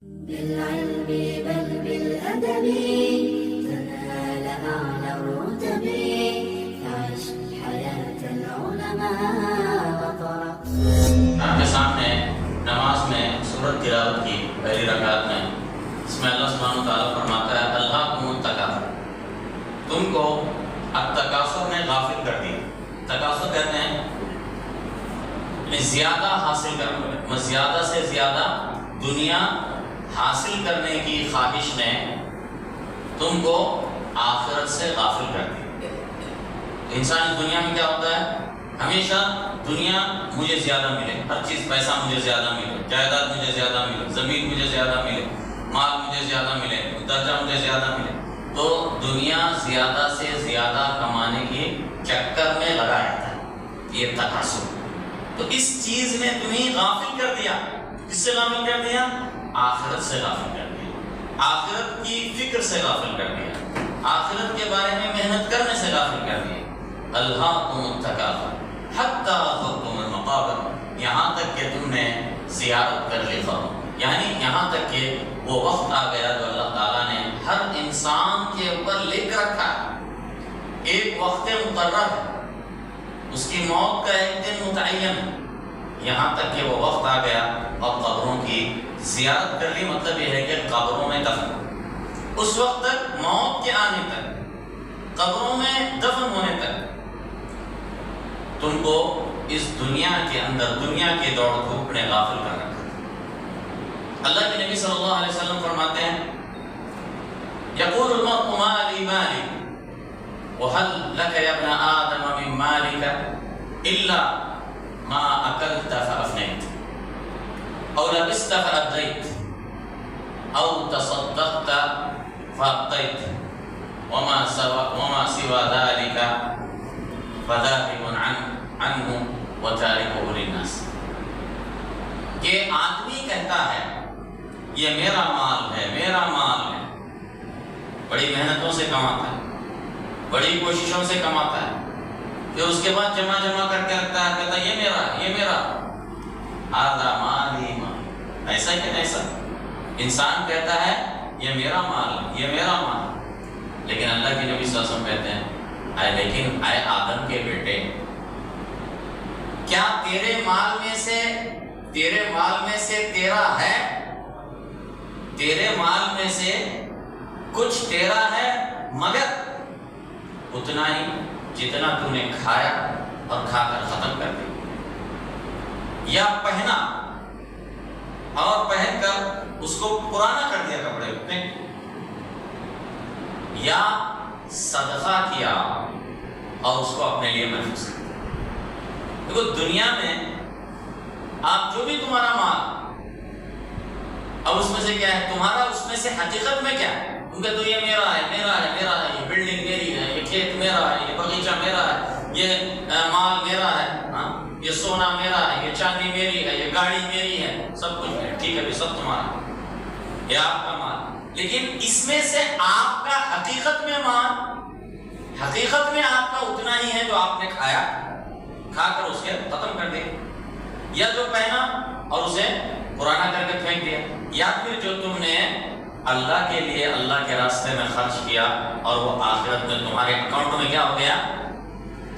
بالعلم بل بالأدب تنال أعلى الرتب فعش حياة العلماء وطرق. آپ کے سامنے نماز میں سورت تلاوت کی پہلی رکعت میں اس میں اللہ سبحانہ وتعالیٰ فرماتا ہے الہاکم التکاثر، تم کو التکاثر نے غافل کر دیا۔ تکاثر کہتے ہیں زیادہ حاصل کرنا، زیادہ سے زیادہ دنیا حاصل کرنے کی خواہش نے تم کو آخرت سے غافل کر دیا۔ انسان اس دنیا میں کیا ہوتا ہے؟ ہمیشہ دنیا مجھے زیادہ ملے، ہر چیز، پیسہ مجھے زیادہ ملے، جائیداد مجھے زیادہ ملے، زمین مجھے زیادہ ملے، مال مجھے زیادہ ملے، درجہ مجھے زیادہ ملے، تو دنیا زیادہ سے زیادہ کمانے کی چکر میں لگا رہتا ہے، یہ تکاثر۔ تو اس چیز نے تمہیں غافل کر دیا۔ کس سے غافل کر دیا؟ آخرت سے غافل کر دیا، آخرت کی فکر سے غافل کر دیا، آخرت کے بارے میں محنت کرنے سے غافل کر دیا۔ الہاکم التکاثر حتی زرتم المقابر، یہاں تک کہ تم نے زیارت کر لی قبر، یعنی یہاں تک کہ وہ وقت آ گیا جو اللہ تعالیٰ نے ہر انسان کے اوپر لکھ رکھا ہے، ایک وقت مقرر ہے، اس کی موت کا ایک دن متعین ہے، یہاں تک کہ وہ وقت آ گیا اور قبروں کی زیارت کر لی۔ مطلب یہ ہے کہ قبروں میں دفن، اس وقت تک، موت کے آنے تک، قبروں میں دفن ہونے تک تم کو اس دنیا کے اندر، دنیا کے دوڑ دھوپ نے غافل کر رکھا۔ اللہ کے نبی صلی اللہ علیہ وسلم فرماتے ہیں یقول المرء ما لی مالی وهل لك يا ابن آدم من مالك إلا ما أكلت فأفنيت أو لبست فأبليت أو تصدقت فأبقيت وما سوى ذلك فذاهب عنه وتاركه للناس۔ کہ آدمی کہتا ہے یہ میرا مال ہے، میرا مال ہے، بڑی محنتوں سے کماتا ہے، بڑی کوششوں سے کماتا ہے، پھر اس کے بعد جمع کر کے رکھتا ہے، کہتا ہے یہ میرا ہے، یہ میرا، آدھا مال ہی مال، ایسا کہ ایسا انسان کہتا ہے یہ میرا مال ہے، یہ میرا مال ہے، لیکن اللہ کے نبی صلی اللہ علیہ وسلم کہتے ہیں لیکن اے آدم کے بیٹے، کیا تیرے مال میں سے تیرا ہے؟ تیرے مال میں سے کچھ تیرا ہے مگر اتنا ہی جتنا تو نے کھایا اور کھا کر ختم کر دیا، یا پہنا اور پہن کر اس کو پرانا کر دیا کپڑے میں، یا صدقہ کیا اور اس کو اپنے لیے محفوظ کر دیا۔ دیکھو دنیا میں آپ جو بھی تمہارا مال، اب اس میں سے کیا ہے تمہارا، اس میں سے حقیقت میں کیا ہے؟ کیونکہ تو یہ میرا ہے، میرا ہے، میرا ہے، یہ بلڈنگ میری ہے، یہ کھیت میرا ہے، یہ باغیچہ میرا ہے، یہ مال میرا ہے، یہ سونا میرا ہے، یہ چاندی میری ہے، یہ گاڑی میری ہے، سب کچھ میرا، ٹھیک ہے، سب تمہارا، یہ آپ کا مال، لیکن اس میں سے آپ کا حقیقت میں مال، حقیقت میں آپ کا اتنا ہی ہے جو آپ نے کھایا، کھا کر اسے ختم کر دیا، یا جو پہنا اور اسے پرانا کر کے پھینک دیا، یا پھر جو تم نے اللہ کے لیے، اللہ کے راستے میں خرچ کیا اور وہ آخرت میں تمہارے اکاؤنٹ میں کیا ہو گیا؟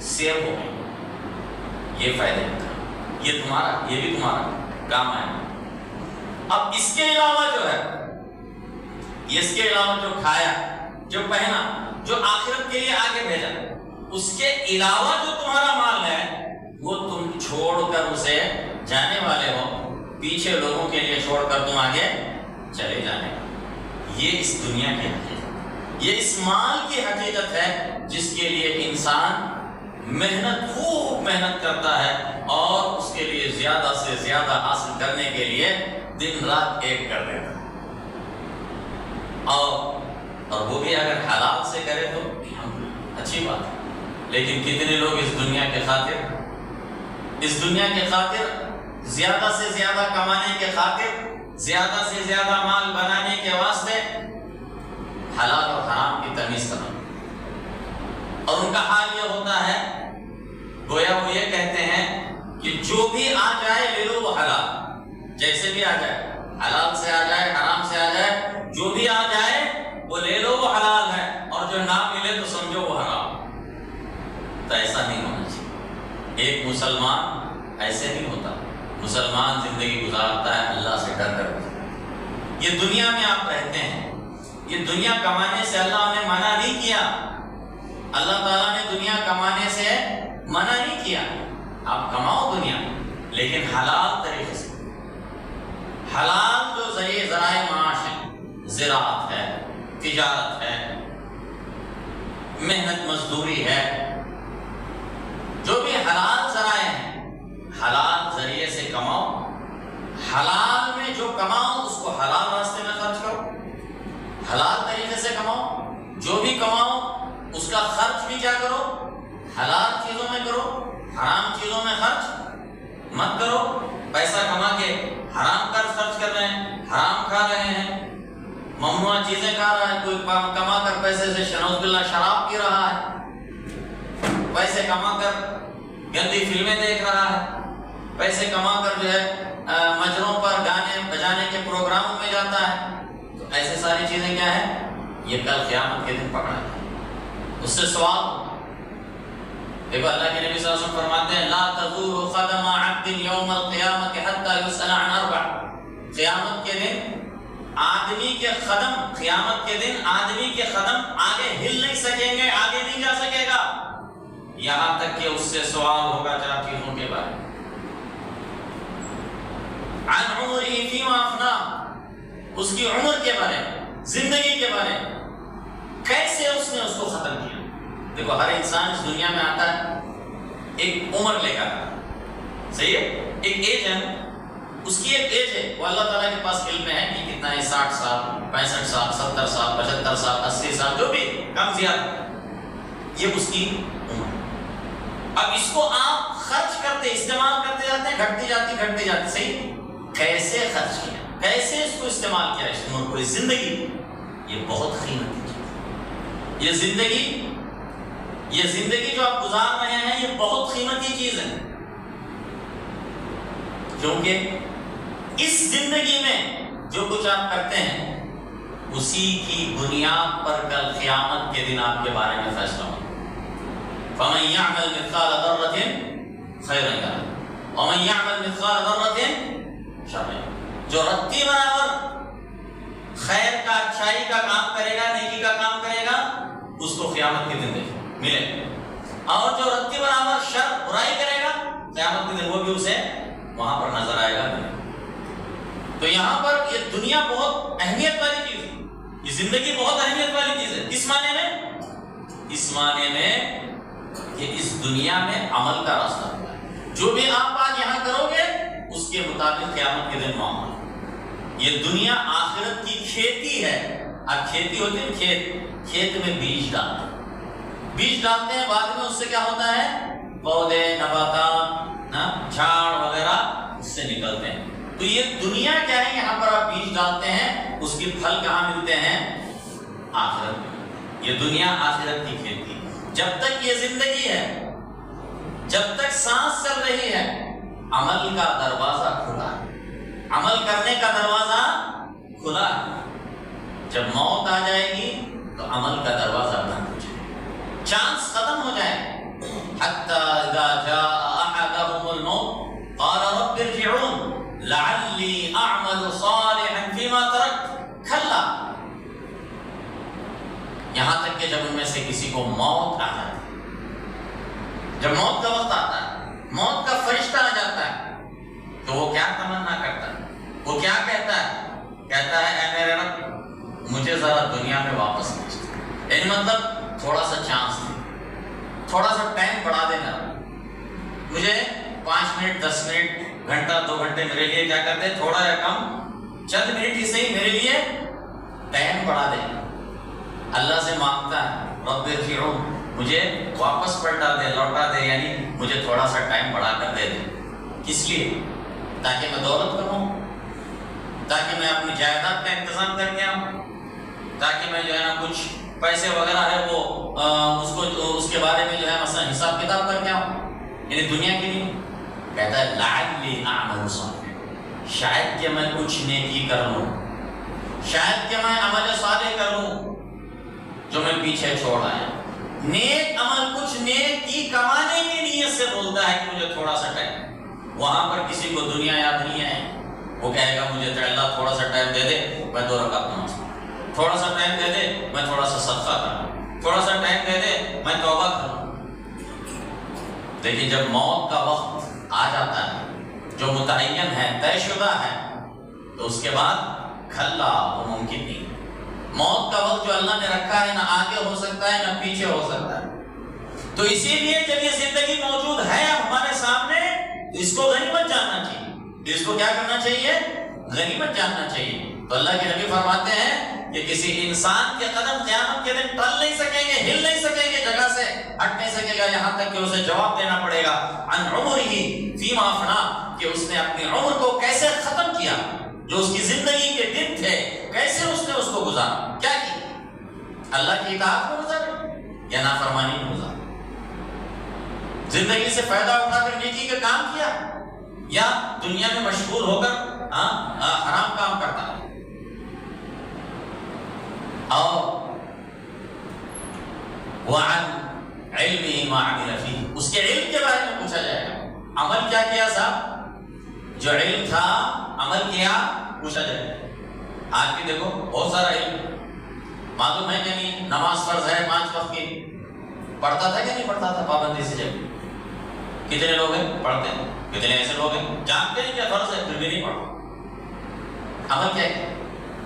سیو ہو گیا۔ یہ فائدہ ہے، یہ تمہارا، یہ بھی تمہارا کام ہے۔ اب اس کے علاوہ جو ہے، اس کے علاوہ جو کھایا، جو پہنا، جو آخرت کے لیے آگے بھیجا، اس کے علاوہ جو تمہارا مال ہے وہ تم چھوڑ کر اسے جانے والے ہو، پیچھے لوگوں کے لیے چھوڑ کر تم آگے چلے جانے والے۔ یہ اس دنیا کی حقیقت، یہ اس مال کی حقیقت ہے جس کے لیے انسان خوب محنت کرتا ہے اور اس کے لیے زیادہ سے زیادہ حاصل کرنے کے لیے دن رات ایک کر دیتا ہے، اور وہ بھی اگر حلال سے کرے تو اچھی بات ہے۔ لیکن کتنے لوگ اس دنیا کے خاطر زیادہ سے زیادہ کمانے کے خاطر، زیادہ سے زیادہ مال بنانے کے واسطے حلال اور حرام کی تمیز کرتے ہیں، اور ان کا حال یہ ہوتا ہے گویا وہ یہ کہتے ہیں کہ جو بھی آ جائے لے لو وہ حلال، جیسے بھی آ جائے، حلال سے آ جائے، حرام تو ایسا نہیں ہونا چاہیے. ایک مسلمان ایسے نہیں ہوتا. مسلمان زندگی گزارتا ہے اللہ سے ڈر کر. یہ دنیا میں آپ رہتے ہیں, یہ دنیا کمانے سے اللہ نے منع نہیں کیا. اللہ تعالیٰ نے دنیا کمانے سے منع نہیں کیا. آپ کماؤ دنیا, لیکن حلال طریقے سے. حلال جو ذرائع معاش ہے, زراعت ہے, تجارت ہے, محنت مزدوری ہے, جو بھی حلال ذرائع ہیں, حلال ذریعے سے کماؤ. حلال میں جو کماؤ اس کو حلال راستے میں خرچ کرو, حلال طریقے سے کماؤ. جو بھی کماؤ اس کا خرچ بھی کیا کرو, حلال چیزوں میں کرو. حرام چیزوں میں خرچ مت کرو. پیسہ کما کے حرام کا خرچ کر رہے ہیں, حرام کھا رہے ہیں, ممنوع چیزیں کھا رہا ہے. کوئی کما کر پیسے سے نعوذ باللہ شراب پی رہا ہے, پیسے کما کر گندی فلمیں دیکھ رہا ہے, پیسے کما کر جو ہے مجروں پر گانے بجانے کے پروگراموں میں جاتا ہے. تو ایسے ساری چیزیں کیا ہیں, یہ کل قیامت کے دن پکڑا ہے, اس سے سوال. دیکھو اللہ کے نبی صلی اللہ علیہ وسلم فرماتے ہیں لا تزور قدم عبد یوم القیامت حتی یسأل عن اربع. قیامت کے دن آدمی کے قدم, قیامت کے دن آدمی کے قدم آگے ہل نہیں سکیں گے, آگے نہیں جا سکے گا, یہاں تک کہ اس سے سوال ہوگا 4 چیزوں کے بارے. عن عمره فيما افنى, اس کی عمر کے بارے, زندگی کے بارے, کیسے اس نے اس کو ختم کیا. دیکھو ہر انسان اس دنیا میں آتا ہے ایک عمر لے کر, صحیح ہے, ایک ایج ہے, اس کی ایک ایج ہے. وہ اللہ تعالیٰ کے پاس علم ہے کہ کتنا ہے, 60 سال, 65 سال, 70 سال, 75 سال, 80 سال, جو بھی کم زیادہ, یہ اس کی عمر. اب اس کو آپ خرچ کرتے, استعمال کرتے جاتے ہیں, گھٹتی جاتی, صحیح. کیسے خرچ کیا, کیسے اس کو استعمال کیا, اس عمر کو, زندگی, یہ بہت قیمتی چیز. یہ زندگی جو آپ گزار رہے ہیں یہ بہت قیمتی چیز ہے, کیونکہ اس زندگی میں جو کچھ آپ کرتے ہیں اسی کی بنیاد پر کل قیامت کے دن آپ کے بارے میں فیصلہ ہوگا. فَمَن يَعْمَلْ مِثْقَالَ ذَرَّةٍ خَيْرًا يَرَهُ وَمَن يَعْمَلْ مِثْقَالَ ذَرَّةٍ شَرًّا يَرَهُ. جو رتی برابر خیر کا, اچھائی کا کام کرے گا, نیکی کا کام کرے گا, اس کو قیامت کے دن ملے. اور جو رتی برابر شر, برائی کرے گا, قیامت کے دن وہ بھی اسے وہاں پر نظر آئے گا. تو یہاں پر یہ دنیا بہت اہمیت والی چیز ہے, یہ زندگی بہت اہمیت والی چیز ہے. کس معنی میں, اس معنی میں کہ اس دنیا میں عمل کا راستہ ہوتا ہے. جو بھی آپ آج یہاں کرو گے اس کے مطابق قیامت کے دن معاملہ. یہ دنیا آخرت کی کھیتی ہے. اب کھیتی ہوتی ہے, کھیت میں بیج ڈالتے ہیں, بعد میں اس سے کیا ہوتا ہے, پودے, نباتات, جھاڑ وغیرہ اس سے نکلتے ہیں. تو یہ دنیا کیا ہے, یہاں پر آپ بیج ڈالتے ہیں, اس کی پھل کہاں ملتے ہیں, آخرت میں. یہ دنیا آخرت کی کھیتی. جب تک یہ زندگی ہے, جب تک سانس چل رہی ہے, عمل کا دروازہ کھلا ہے, عمل کرنے کا دروازہ کھلا ہے. جب موت آ جائے گی تو عمل کا دروازہ بند ہو جائے گا, چانس ختم ہو جائے گا. حتی اذا جاء احدهم الموت قال رب ارجعون لعلی اعمل صالحا فيما تركت کلا. یہاں تک کہ جب ان میں سے کسی کو موت آ جاتی ہے, جب موت کا وقت آتا ہے, موت کا فرشتہ آ جاتا ہے, تو وہ کیا تمنا کرتا ہے, وہ کیا کہتا ہے اے میرے رب مجھے ذرا دنیا میں واپس بھیج دے. یعنی مطلب تھوڑا سا چانس دے, تھوڑا سا ٹائم بڑھا دینا, مجھے 5 منٹ 10 منٹ گھنٹہ 2 گھنٹے میرے لیے کیا کرتے, تھوڑا یا کم چند منٹ ہی صحیح میرے لیے ٹائم بڑھا دے. اللہ سے مانگتا ہے رب ارجعون, مجھے واپس پلٹا دے, لوٹا دے, یعنی مجھے تھوڑا سا ٹائم بڑھا کر دے دے. کس لیے, تاکہ میں دولت کماؤں, تاکہ میں اپنی جائیداد کا انتظام کر کے آؤں, تاکہ میں جو ہے نا کچھ پیسے وغیرہ ہے وہ اس کے بارے میں جو ہے مثلا حساب کتاب کر کے آؤں. یعنی دنیا کی نہیں. کہتا ہے لعلی اعمل صالحا, شاید کہ میں کچھ نیکی کر لوں, شاید کہ میں عمل صالح کر لوں جو میں پیچھے چھوڑ آیا. نیک عمل کچھ نیک کی کمانے کی نیت سے بولتا ہے کہ مجھے تھوڑا سا ٹائم، وہاں پر کسی کو دنیا یاد نہیں ہے، وہ کہے گا مجھے تو اللہ تھوڑا سا ٹائم دے دے میں 2 رکعت نماز پڑھوں، تھوڑا سا ٹائم دے دے میں تھوڑا سا صدقہ کروں، تھوڑا سا ٹائم دے دے میں توبہ کروں۔ لیکن جب موت کا وقت آ جاتا ہے جو متعین ہے، طے شدہ ہے، تو اس کے بعد کھلا وہ ممکن نہیں۔ موت کا وقت جو اللہ نے رکھا ہے نہ آگے ہو سکتا ہے نہ پیچھے ہو سکتا ہے۔ تو اسی لیے جب یہ زندگی موجود ہے اب ہمارے سامنے، اس کو غنیمت جاننا چاہیے۔ اس کو کیا کرنا چاہیے؟ غنیمت جاننا چاہیے۔ تو اللہ کے نبی فرماتے ہیں کہ کسی انسان کے قدم قیامت کے دن ٹل نہیں سکیں گے، ہل نہیں سکیں گے، جگہ سے ہٹ نہیں سکے گا، یہاں تک کہ اسے جواب دینا پڑے گا عن عمرہ فیما افنا، کہ اس نے اپنی عمر کو کیسے ختم کیا، جو اس کی زندگی کے دن تھے کیسے اس نے اس کو گزارا، کیا کیا؟ اللہ کی اطاعت میں گزارا یا نافرمانی میں گزارا؟ زندگی سے فائدہ اٹھا کر نیکی کا کام کیا یا دنیا میں مشغول ہو کر حرام کام کرتا ہے؟ اور وَعَنْ عِلْمِهِ مَا عَمِلَ فِيهِ، اس کے علم کے بارے میں پوچھا جائے گا۔ عمل کیا کیا صاحب؟ جو علم تھا عمل کیا، پوچھا جائے گا۔ آج بھی دیکھو بہت سارا علم معلوم ہے کہ نہیں، نماز فرض ہے 5 وقت کی، پڑھتا تھا کہ نہیں پڑھتا تھا پابندی سے؟ جب کتنے لوگ ہیں پڑھتے ہیں، کتنے ایسے لوگ ہیں جانتے ہیں کیا فرض ہے پھر بھی نہیں پڑھتے؟ عمل کیا ہے؟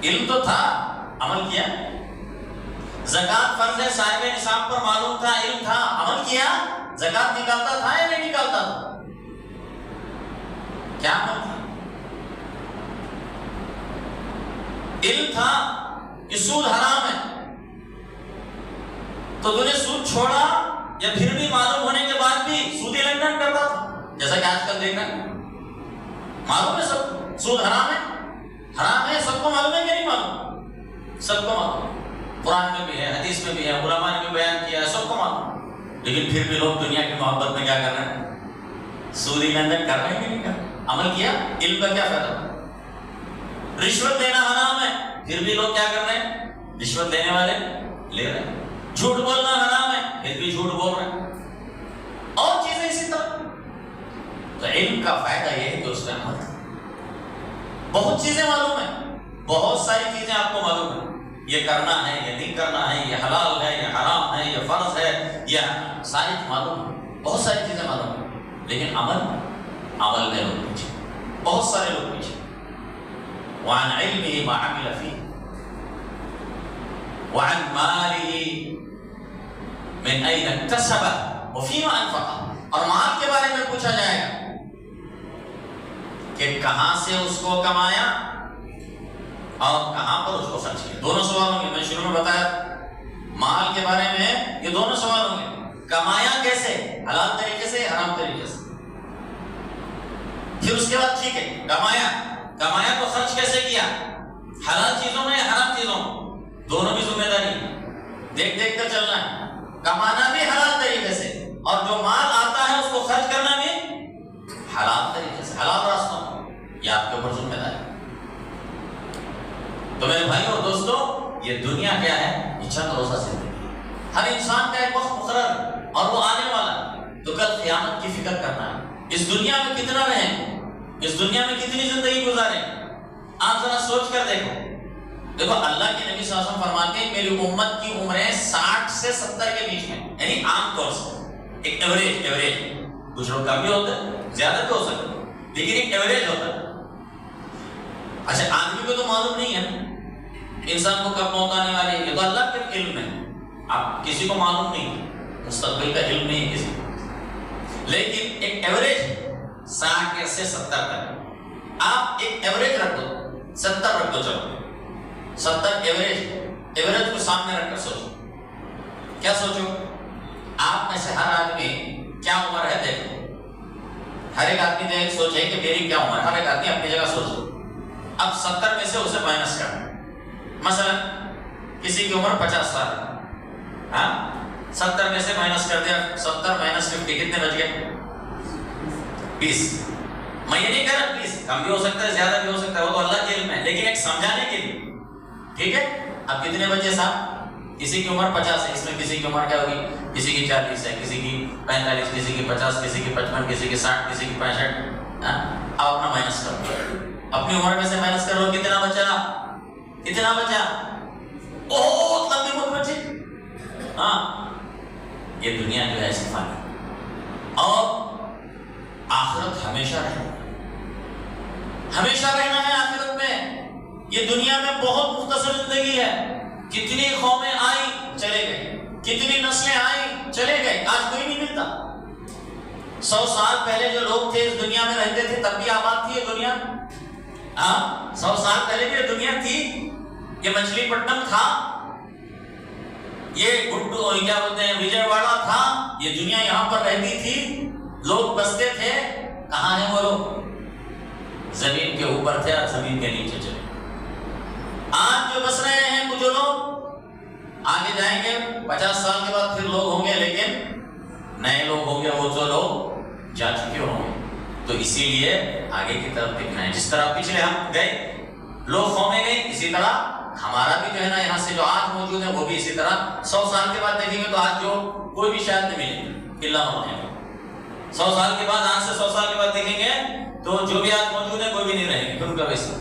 علم تو تھا، عمل کیا؟ زکات فرض ہے صاحب نصاب پر معلوم تھا، علم تھا، عمل کیا؟ زکات نکالتا تھا یا نہیں نکالتا تھا؟ کیا عمل تھا؟ علم تھا کہ سود حرام ہے تو تو نے سود چھوڑا، یا پھر بھی معلوم ہونے کے بعد بھی سودی لین دین کرتا تھا؟ جیسا کہ آج کل دیکھا معلوم ہے سب سود حرام ہے، حرام ہے، سب کو معلوم ہے کہ نہیں معلوم؟ سب کو معلوم، قرآن میں بھی ہے، حدیث میں بھی ہے، علماء نے بھی بیان کیا ہے، سب کو معلوم، لیکن پھر بھی لوگ دنیا کی محبت میں کیا کر رہے ہیں؟ سودی لین دین کر رہے ہیں کہ نہیں کر رہے؟ عمل کیا؟ علم کا کیا فائدہ؟ رشوت دینا حرام ہے پھر بھی لوگ کیا کر رہے ہیں؟ رشوت دینے والے لے رہے ہیں۔ جھوٹ بولنا حرام ہے پھر بھی جھوٹ بول رہے ہیں، اور چیزیں اسی طرح۔ تو علم کا فائدہ یہ ہے کہ اس میں عمل ہے۔ بہت چیزیں معلوم ہیں، بہت ساری چیزیں آپ کو معلوم ہیں، یہ کرنا ہے یہ نہیں کرنا ہے، یہ حلال ہے یہ حرام ہے، یہ فرض ہے، یہ ساری معلوم ہے، بہت ساری چیزیں معلوم ہیں، لیکن عمل میں لوگ پیچھے، بہت سارے لوگ پیچھے۔ وعن علمه ما عمل فيه وعن ماله من أين اكتسبه وفيما أنفقه، اور مال کے بارے میں پوچھا جائے گا کہ کہاں سے اس کو کمایا اور کہاں پر اس کو خرچ کیا۔ دونوں سوال ہوں گے، میں شروع میں بتایا مال کے بارے میں یہ دونوں سوال ہوں گے، کمایا کیسے، حلال طریقے سے حرام طریقے سے؟ پھر اس کے بعد ٹھیک ہے کمایا تو خرچ کیسے کیا، حلال چیزوں میں یا حرام چیزوں میں؟ دونوں بھی ذمہ داری دیکھ کر چلنا ہے، کمانا بھی حلال طریقے سے اور جو مال آتا ہے اس کو خرچ کرنا بھی حلال طریقے سے، حلال راستوں میں، یہ آپ کے اوپر ذمہ داری۔ تو میرے بھائیوں اور دوستوں، یہ دنیا کیا ہے؟ یہ چند روزہ زندگی، ہر انسان کا ایک وقت مقرر اور وہ آنے والا، تو کل قیامت کی فکر کرنا ہے۔ اس دنیا میں کتنا رہیں، اس دنیا میں کتنی زندگی گزاریں، آپ ذرا سوچ کر دیکھو اللہ کے نبی صلی اللہ علیہ وسلم فرماتے ہیں میری امت کی عمریں 60 سے 70 کے بیچ میں، یعنی عام طور سے ایک ایوریج، کچھ لوگ کم بھی ہوتے ہیں زیادہ بھی ہو سکتے، لیکن ایک ایوریج ہوتا ہے۔ اچھا آدمی کو تو معلوم نہیں ہے انسان کو کب موت آنے والی ہے، یہ تو اللہ کے علم ہے، آپ کسی کو معلوم نہیں، مستقبل کا علم نہیں کسی کو، لیکن ایک ایوریج 60 سے 70 تک، آپ ایک ایوریج رکھ دو، 70 رکھ دو، چلو 70 ایوریج کو سامنے رکھ کر سوچو، کیا سوچو؟ آپ میں سے ہر آدمی کیا عمر ہے دیکھو، ہر ایک آدمی دیکھ سوچے کہ میری کیا عمر ہے، ہر ایک آدمی اپنی جگہ سوچو۔ اب 70 میں سے اسے مائنس کرنا، مثلا کسی کی عمر 50 سال ہے، ہاں 70 میں سے مائنس کر دیا، 70 مائنس 50 کتنے بچ گئے؟ 20۔ میں یہ نہیں کہہ رہا 20 کم بھی ہو سکتا ہے زیادہ بھی ہو سکتا ہے، وہ تو اللہ کے علم ہے، لیکن ایک سمجھانے کے لیے، ٹھیک ہے؟ اب کتنے بچے صاحب؟ کسی کی عمر 50 ہے، اس میں کسی کی عمر کیا ہوگی؟ کسی کی 40 ہے، کسی کی 45، کسی کی 50، کسی کی 55، کسی کی 60، کسی کی 65۔ اب اپنا مائنس کرو، اپنی عمر میں سے مائنس کرو، کتنا بچا؟ کتنا بچا؟ بہت لمبی عمر بچی۔ یہ دنیا جو ہے ایسی فانی، اور آخرت ہمیشہ رہنا، ہمیشہ رہنا ہے آخرت میں۔ یہ دنیا میں بہت مختصر زندگی ہے، کتنی قومیں آئی چلے گئے، کتنی نسلیں آئی چلے گئے، آج کوئی نہیں ملتا۔ 100 سال پہلے جو لوگ تھے اس دنیا میں رہتے تھے تب بھی آباد تھی یہ دنیا۔ 100 سال پہلے بھی یہ دنیا تھی، یہ مچھلی پٹنم تھا، یہ گڈو کیا بولتے ہیں وجے واڑا تھا، یہ دنیا یہاں پر رہتی تھی، لوگ بستے تھے۔ کہاں ہیں وہ لوگ؟ زمین کے اوپر تھے اور زمین کے نیچے چلے۔ آج جو بس رہے ہیں کچھ لوگ، آگے جائیں گے 50 سال کے بعد پھر لوگ ہوں گے، لیکن نئے لوگ ہوں گے، وہ جو لوگ جا چکے ہوں گے۔ تو اسی لیے آگے کی طرف دیکھنا ہے، جس طرح پچھلے ہم گئے لوگ قومیں گئی، اسی طرح ہمارا بھی جو ہے نا یہاں سے جو آج موجود ہے وہ بھی اسی طرح 100 سال کے بعد دیکھیں گے تو آج جو کوئی بھی شاید نہیں ملے گا، اللہ ہونے 100 سال کے بعد، آج سے 100 سال کے بعد دیکھیں گے تو جو بھی آج موجود ہے کوئی بھی نہیں رہے گی، پھر ان کا ویسا۔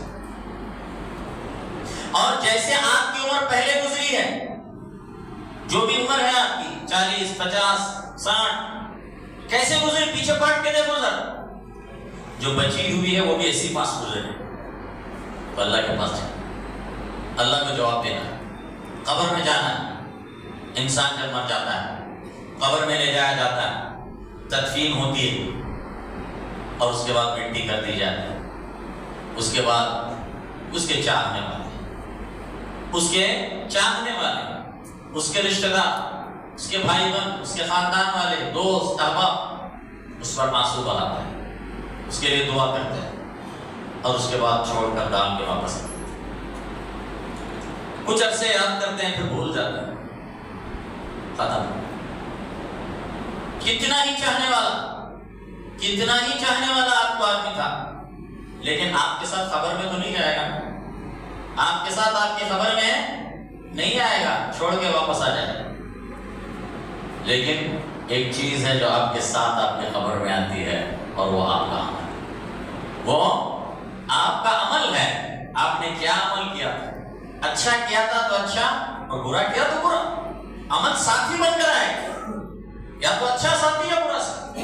اور جیسے آپ کی عمر پہلے گزری ہے، جو بھی عمر ہے آپ کی 40، 50، 60 کیسے گزری پیچھے پلٹ کے دیکھو ذرا، جو بچی ہوئی ہے وہ بھی ایسی پاس گزرے، تو اللہ کے پاس جائے، اللہ کو جواب دینا ہے، قبر میں جانا ہے۔ انسان جب مر جاتا ہے قبر میں لے جایا جاتا ہے، تدفین ہوتی ہے اور اس کے بعد مٹی کر دی جاتی ہے، اس کے بعد اس کے چاہنے والے، اس کے چاہنے والے، اس کے رشتہ دار، اس کے بھائی بہن، اس کے خاندان والے، دوست احباب اس پر آنسو بہاتے ہیں، اس کے لیے دعا کرتے ہیں اور اس کے بعد چھوڑ کر ڈال کے واپس آتے ہیں۔ کچھ عرصے یاد کرتے ہیں پھر بھول جاتے ہیں، ختم۔ کتنا ہی چاہنے والا آپ کو آدمی تھا، لیکن آپ کے ساتھ خبر میں تو نہیں جائے گا، آپ کے ساتھ آپ کی خبر میں نہیں آئے گا، چھوڑ کے واپس آ جائے گا۔ لیکن ایک چیز ہے جو آپ کے ساتھ آپ کی خبر میں آتی ہے، اور وہ آپ کا عمل ہے، وہ آپ کا عمل ہے۔ آپ نے کیا عمل کیا؟ اچھا کیا تھا تو اچھا، اور برا کیا تو برا۔ عمل ساتھی بن کر آئے، یا تو اچھا ساتھی یا برا ساتھی۔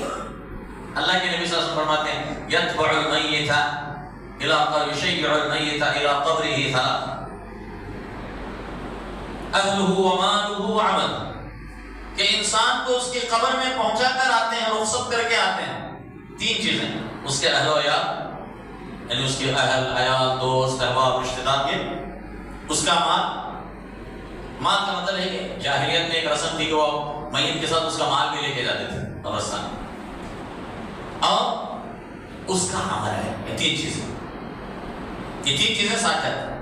اللہ کے نبی صلی اللہ علیہ وسلم فرماتے ہیں یتبع المیت یشیع المیت الى قبره ثلاث، اہلہ ومالہ وعملہ، کہ انسان کو اس کی قبر میں پہنچا کر آتے ہیں، رخصت کر کے آتے ہیں، 3 چیزیں، اس کے اہل و عیال، یعنی اس کے اہل عیال، دوست احباب رشتہ دار کے، اس کا مال کا مطلب ہے کہ جاہلیت میں ایک رسم تھی کہ وہ میت کے ساتھ اس کا مال بھی لے کے جاتے تھے قبرستان، اور اس کا عمل ہے۔ یہ 3 چیزیں ساتھ جاتی ہیں۔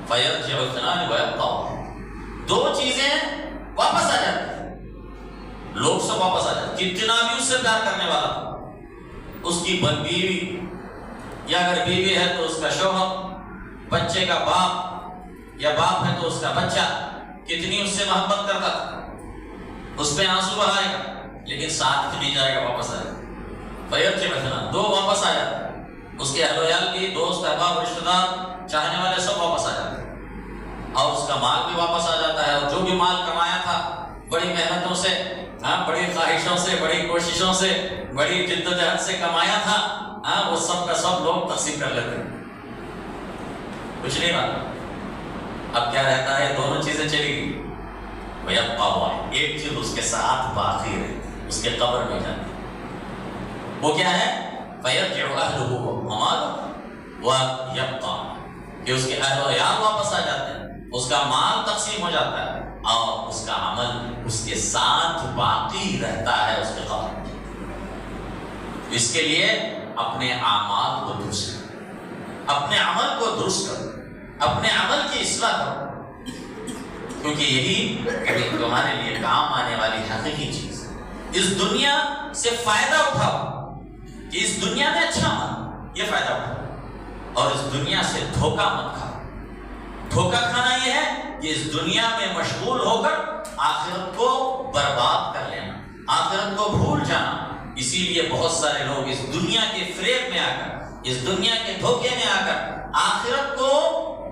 فَيَرْجِعُ الثَّنَانِ وَيَبْقَى، 2 چیزیں واپس آ جاتی ہیں، لوگ سب واپس آ جاتے ہیں۔ کتنا بھی اس سے پیار کرنے والا تھا، اس کی بیوی، یا اگر بیوی ہے تو اس کا شوہر، بچے کا باپ، یا باپ ہے تو اس کا بچہ، کتنی اس سے محبت کرتا تھا، اس پہ آنسو بہائے گا، لیکن ساتھ نہیں جائے گا، واپس آئے گا۔ فَيَرْجِعُ الثَّنَانِ، 2 واپس آ جاتے ہیں، اس کے اہل و عیال بھی، دوست احباب رشتہ دار چاہنے والے سب واپس آ جاتے ہیں، اور اس کا مال بھی واپس آ جاتا ہے، اور جو بھی مال کمایا تھا بڑی محنتوں سے، بڑی خواہشوں سے، بڑی کوششوں سے، بڑی جدوجہد سے کمایا تھا، وہ سب کا سب لوگ تقسیم کر لیتے ہیں، کچھ نہیں رہا۔ اب کیا رہتا ہے؟ دونوں چیزیں چلی گئی، وَيَبْقَى، ایک چیز اس کے ساتھ باقی رہتی، اس کے قبر میں جاتی، وہ کیا ہے؟ فَيَرْجِعُ أَهْلُهُ وَمَالُهُ وَيَبْقَى، کہ اس کے اہل و عیال واپس آ جاتے ہیں، اس کا مال تقسیم ہو جاتا ہے، اور اس کا عمل اس کے ساتھ باقی رہتا ہے اس کے قبر میں۔ اس کے لیے اپنے اعمال کو درست کرو، اپنے عمل کو درست کرو، اپنے عمل کی اصلاح کرو، کیونکہ یہی تمہارے لیے کام آنے والی حقیقی چیز ہے۔ اس دنیا سے فائدہ اٹھاؤ کہ اس دنیا میں اچھا عمل، یہ فائدہ اٹھاؤ، اور اس دنیا سے دھوکہ مت کھاؤ۔ دھوکہ کھانا یہ ہے کہ اس دنیا میں مشغول ہو کر آخرت کو برباد کر لینا، آخرت کو بھول جانا۔ اسی لیے بہت سارے لوگ اس دنیا کے فریب میں آ کر، اس دنیا کے دھوکے میں آ کر آخرت کو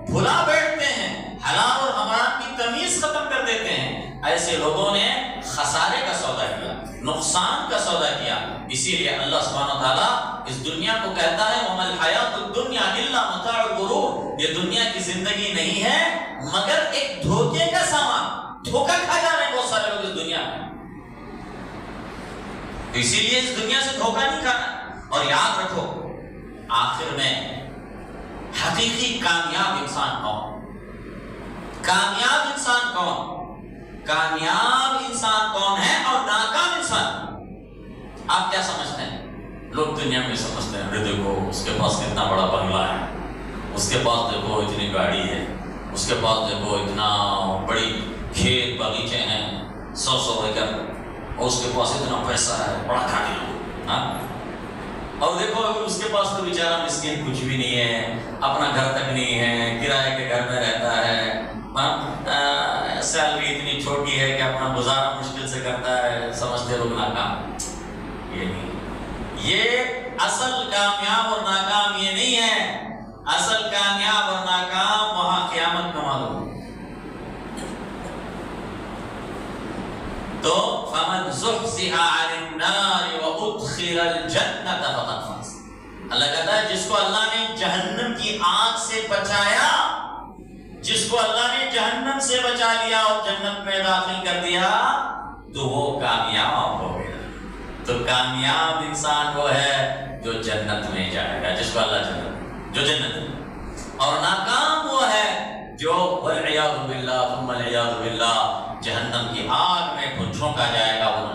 بھلا بیٹھتے ہیں، حلال اور حرام کی تمیز ختم کر دیتے ہیں۔ ایسے لوگوں نے خسارے کا سودا کیا، نقصان کا سودا کیا۔ اسی لیے اللہ سبحانہ وتعالیٰ اس دنیا کو کہتا ہے وَمَا الْحَيَاةُ الدُّنْيَا إِلَّا مَتَاعُ الْغُرُورِ، یہ دنیا کی زندگی نہیں ہے مگر ایک دھوکے کا سامان۔ دھوکہ کھا جا رہے ہیں بہت سارے لوگ اس دنیا میں، تو اسی لیے اس دنیا سے دھوکہ نہیں کھانا۔ اور یاد رکھو آخر میں حقیقی کامیاب انسان کون؟ کامیاب انسان کون؟ کامیاب انسان کون ہے اور ناکام انسان آپ کیا سمجھتے ہیں؟ لوگ دنیا میں سمجھتے ہیں دیکھو اس کے پاس کتنا بڑا بنگلہ ہے، اس کے پاس دیکھو اتنی گاڑی ہے، اس کے پاس دیکھو اتنا بڑی کھیت باغیچے ہیں 100 ایکڑ، اور اس کے پاس اتنا پیسہ ہے، بڑا کھانے لوگ، ہاں؟ اور دیکھو اس کے پاس تو بیچارہ مسکین کچھ بھی نہیں ہے، اپنا گھر تک نہیں ہے، کرائے کے گھر میں رہتا ہے، سیلری اتنی چھوٹی ہے کہ اپنا گزارا مشکل سے کرتا ہے، سمجھتے لوگ ناکام۔ یہ نہیں، یہ اصل کامیاب اور ناکام یہ نہیں ہے، اصل کامیاب اور ناکام وہاں قیامت میں معلوم۔ تو فمن زحزح عن النار وادخل الجنة فقد فاز، اللہ کہتا ہے جس کو اللہ نے جہنم کی آگ سے بچایا، جس کو اللہ نے جہنم سے بچا لیا اور جنت میں داخل کر دیا تو وہ کامیاب ہو گیا۔ تو کامیاب انسان وہ ہے جو جنت میں جائے گا، جس کو اللہ جنت، جو جنت میں، اور ناکام وہ ہے جو والعیاذ باللہ ثم العیاذ باللہ جہنم کی آگ میں خود جھونکا جائے گا۔ وہ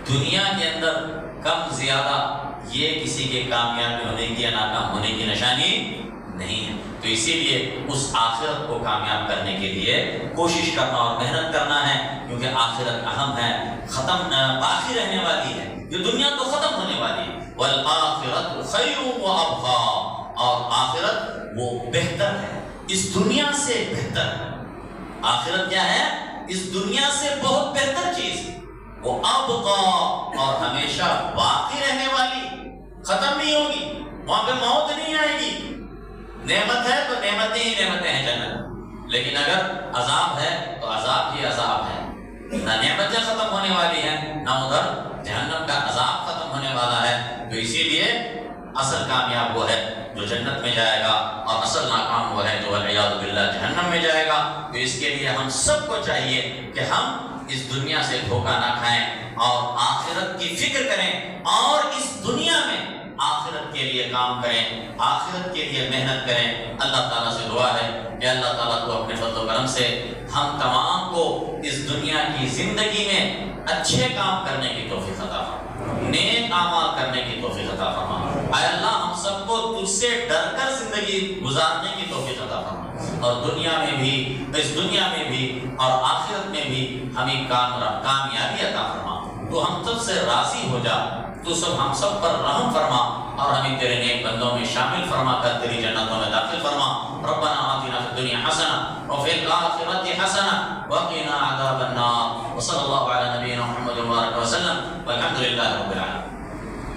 دنیا کے اندر کم زیادہ یہ کسی کے کامیاب ہونے کی یا ناکام ہونے کی نشانی نہیں ہے۔ تو اسی لیے اس آخرت کو کامیاب کرنے کے لیے کوشش کرنا اور محنت کرنا ہے، کیونکہ آخرت اہم ہے، ختم باقی رہنے والی ہے، یہ دنیا تو ختم ہونے والی ہے۔ والآخرۃ خیر وابقیٰ، اور آخرت وہ بہتر ہے، اس دنیا سے بہتر ہے۔ آخرت کیا ہے؟ اس دنیا سے بہت بہتر چیز، وہ ابقیٰ، اور ہمیشہ باقی رہنے والی، ختم نہیں ہوگی، وہاں پہ موت نہیں آئے گی۔ نعمت ہے تو نعمتیں ہی نعمتیں ہیں جنت، لیکن اگر عذاب ہے تو عذاب ہی عذاب ہے، نہ نعمتیں ختم ہونے والی ہیں نہ ادھر جہنم کا عذاب ختم ہونے والا ہے۔ تو اسی لیے اصل کامیاب وہ ہے جو جنت میں جائے گا، اور اصل ناکام وہ ہے جو والعیاذ باللہ جہنم میں جائے گا۔ تو اس کے لیے ہم سب کو چاہیے کہ ہم اس دنیا سے دھوکہ نہ کھائیں اور آخرت کی فکر کریں، اور اس دنیا میں آخرت کے لیے کام کریں، آخرت کے لیے محنت کریں۔ اللہ تعالیٰ سے دعا ہے کہ اللہ تعالیٰ کو اپنے فضل و کرم سے ہم تمام کو اس دنیا کی زندگی میں اچھے کام کرنے کی توفیق عطا فرما، نیک اعمال کرنے کی توفیق عطا فرما۔ اے اللہ ہم سب کو تجھ سے ڈر کر زندگی گزارنے کی توفیق عطا فرما، اور دنیا میں بھی، اس دنیا میں بھی اور آخرت میں بھی ہمیں کامیابی عطا فرما۔ تو ہم سب سے راضی ہو جا، تو سب ہم سب پر رحم فرما، اور ہمیں تیرے نیک بندوں میں شامل فرما کر تیری جنتوں میں داخل فرما۔ ربنا آتنا فی الدنیا حسنہ وفی الآخرۃ حسنہ وقنا عذاب النار، وصلی اللہ علی نبینا محمد وبارک وسلم، والحمد للہ رب العالمین۔